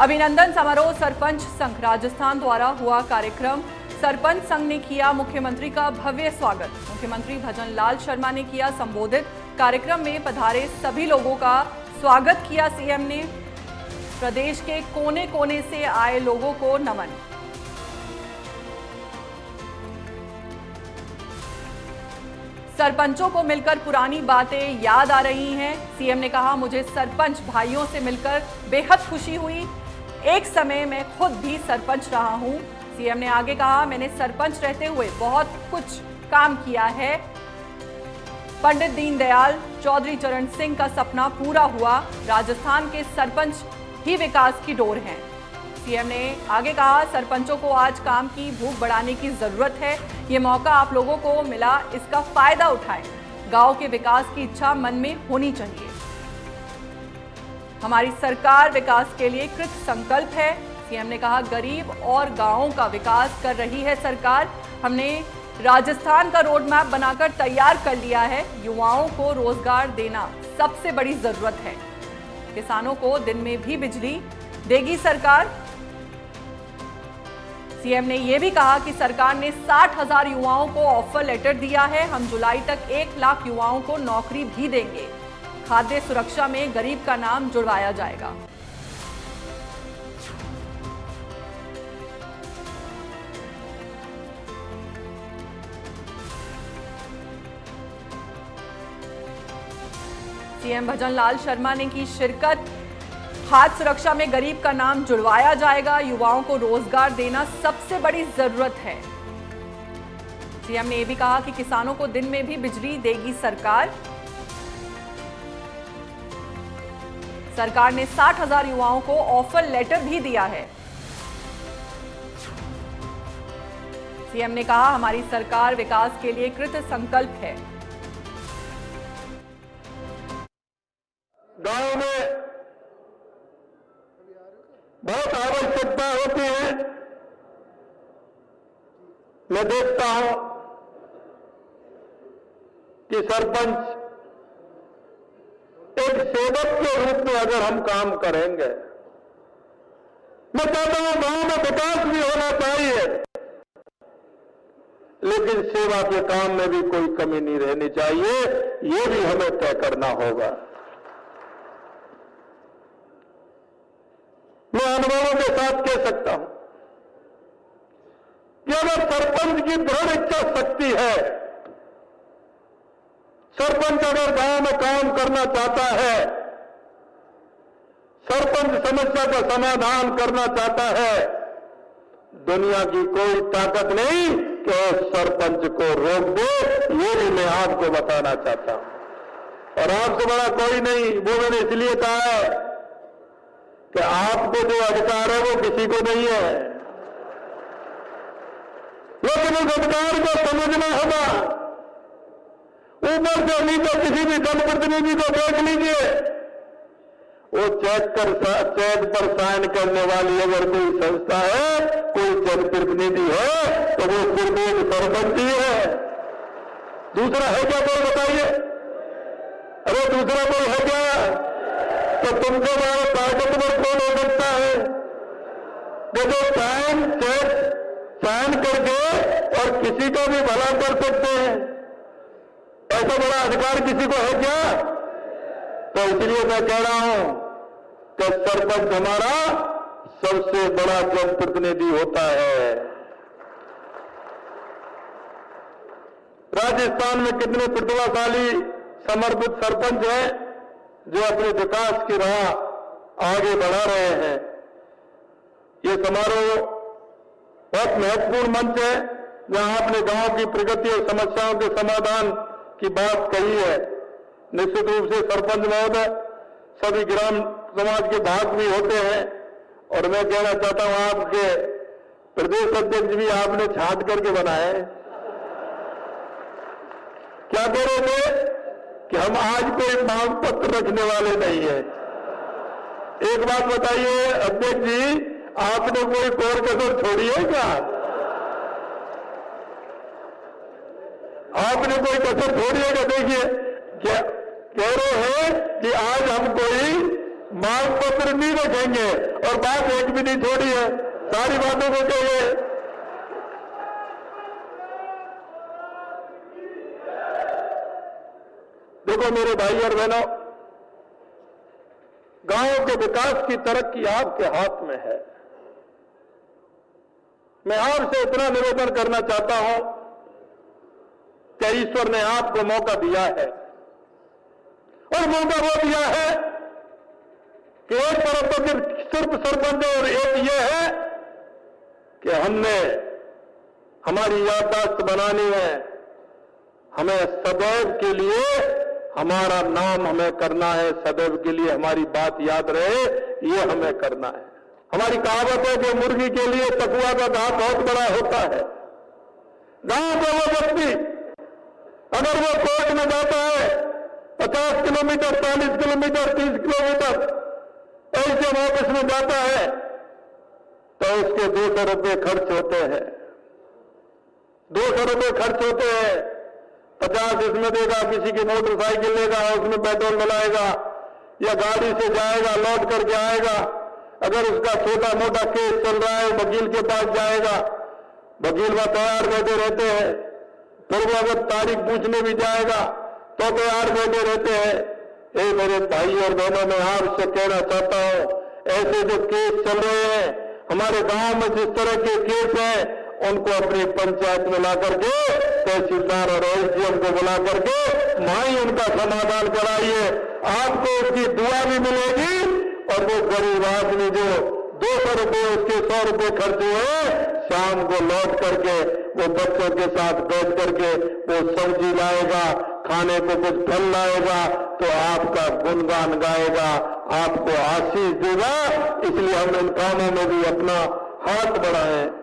अभिनंदन समारोह सरपंच संघ राजस्थान द्वारा हुआ कार्यक्रम। सरपंच संघ ने किया मुख्यमंत्री का भव्य स्वागत। मुख्यमंत्री भजन लाल शर्मा ने किया संबोधित। कार्यक्रम में पधारे सभी लोगों का स्वागत किया सीएम ने। प्रदेश के कोने कोने से आए लोगों को नमन। सरपंचों को मिलकर पुरानी बातें याद आ रही हैं। सीएम ने कहा, मुझे सरपंच भाइयों से मिलकर बेहद खुशी हुई। एक समय मैं खुद भी सरपंच रहा हूं। सीएम ने आगे कहा, मैंने सरपंच रहते हुए बहुत कुछ काम किया है। पंडित दीनदयाल चौधरी चरण सिंह का सपना पूरा हुआ। राजस्थान के सरपंच ही विकास की डोर हैं। सीएम ने आगे कहा, सरपंचों को आज काम की भूख बढ़ाने की जरूरत है। ये मौका आप लोगों को मिला, इसका फायदा उठाएं। गांव के विकास की इच्छा मन में होनी चाहिए। हमारी सरकार विकास के लिए कृत संकल्प है। सीएम ने कहा, गरीब और गांवों का विकास कर रही है सरकार। हमने राजस्थान का रोड मैप बनाकर तैयार कर लिया है। युवाओं को रोजगार देना सबसे बड़ी जरूरत है। किसानों को दिन में भी बिजली देगी सरकार। सीएम ने यह भी कहा कि सरकार ने 60,000 युवाओं को ऑफर लेटर दिया है। हम जुलाई तक 1 लाख युवाओं को नौकरी भी देंगे। खाद्य सुरक्षा में गरीब का नाम जुड़वाया जाएगा। सीएम भजन लाल शर्मा ने की शिरकत। खाद्य सुरक्षा में गरीब का नाम जुड़वाया जाएगा। युवाओं को रोजगार देना सबसे बड़ी जरूरत है। सीएम ने यह भी कहा कि किसानों को दिन में भी बिजली देगी सरकार। सरकार ने 60,000 युवाओं को ऑफर लेटर भी दिया है। सीएम ने कहा, हमारी सरकार विकास के लिए कृत संकल्प है। गांव में बहुत आवश्यकता होती है। मैं देखता हूं कि सरपंच एक सेवक के रूप में अगर हम काम करेंगे, मैं चाहता हूं गांव में विकास भी होना चाहिए, लेकिन सेवा के काम में भी कोई कमी नहीं रहनी चाहिए। ये भी हमें तय करना होगा। मैं अनुभवों के साथ कह सकता हूं कि अगर सरपंच की दृढ़ इच्छा शक्ति है, सरपंच अगर गांव में काम करना चाहता है, सरपंच समस्या का समाधान करना चाहता है, दुनिया की कोई ताकत नहीं कि उस सरपंच को रोक दे। ये भी मैं आपको बताना चाहता हूं। और आपसे बड़ा कोई नहीं। वो मैंने इसलिए कहा है कि आपको जो अधिकार है वो किसी को नहीं है, लेकिन उस अधिकार को समझना होगा। ऊपर से नीचे किसी भी जनप्रतिनिधि को देख लीजिए, वो चेक पर साइन करने वाली अगर कोई संस्था है, कोई जनप्रतिनिधि है, तो वो सिर्फ एक सरपंच ही है। दूसरा है क्या कोई बताइए? अरे दूसरा कोई है क्या? तो तुमसे बड़ा ताकतवर कौन हो सकता है? देखो, साइन करके और किसी का भी भला कर सकते हैं, ऐसा बड़ा अधिकार किसी को है क्या? तो इसलिए मैं कह रहा हूं कि सरपंच हमारा सबसे बड़ा जनप्रतिनिधि होता है। राजस्थान में कितने प्रतिभाशाली समर्पित सरपंच हैं जो अपने विकास की राह आगे बढ़ा रहे हैं। ये समारोह बहुत महत्वपूर्ण मंच है, जहां आपने गांव की प्रगति और समस्याओं के समाधान की बात कही है। निश्चित रूप से सरपंच महोदय सभी ग्राम समाज के भाग भी होते हैं। और मैं कहना चाहता हूं, आपके प्रदेश अध्यक्ष भी आपने छांट करके बनाए। क्या कह रहे थे कि हम आज कोई मांग पत्र रखने वाले नहीं है। एक बात बताइए अध्यक्ष जी, आपने कोई कोर कसर छोड़ी है क्या? आपने कोई कसर छोड़ी है क्या? देखिए, क्या कह रहे हैं कि आज हम कोई मांग पत्र नहीं रखेंगे और बात एक भी नहीं छोड़ी है, सारी बातों को कहिए। देखो मेरे भाई और बहनों, गांव के विकास की तरक्की आपके हाथ में है। मैं आपसे इतना निवेदन करना चाहता हूं कि ईश्वर ने आपको मौका दिया है, और मौका वो दिया है कि एक तरफ तो सिर्फ सरपंच और एक ये है कि हमने हमारी याददाश्त बनानी है। हमें सदैव के लिए हमारा नाम हमें करना है, सदैव के लिए हमारी बात याद रहे, ये हमें करना है। हमारी कहावत है कि मुर्गी के लिए तकुआ का घाव बहुत बड़ा होता है। गांव का वो व्यक्ति अगर वो कोर्ट में जाता है 50 किलोमीटर, 40 किलोमीटर, 30 किलोमीटर ऐसे ऑफिस में जाता है, तो उसके 200 रुपये खर्च होते हैं। 200 रुपये खर्च होते हैं। 50 इसमें देगा, किसी की मोटरसाइकिल लेगा, उसमें पेट्रोल डलाएगा, या गाड़ी से जाएगा, लौट करके आएगा। अगर उसका छोटा मोटा केस चल रहा है, वकील के पास जाएगा, वकील वहां तैयार बैठे रहते हैं। फिर वो अगर तारीख पूछने भी जाएगा तो तैयार बैठे रहते हैं। ये मेरे भाई और बहनों, मैं आपसे कहना चाहता हूं, ऐसे जो केस चल रहे हैं हमारे गांव में, जिस तरह के केस हैं, उनको अपनी पंचायत में ला करके तहसीलदार और एसडीएम को बुला करके वहां ही उनका समाधान कराइए। आपको उसकी दुआ भी मिलेगी, और वो गरीब आदमी जो 200 रुपये उसके 100 रुपये खर्च हुए, शाम को लौट करके वो बच्चों के साथ बैठ करके वो सब्जी लाएगा, खाने को कुछ फल लाएगा, तो आपका गुणगान गाएगा, आपको आशीष देगा। इसलिए हम इन कामों में भी अपना हाथ बढ़ाएं।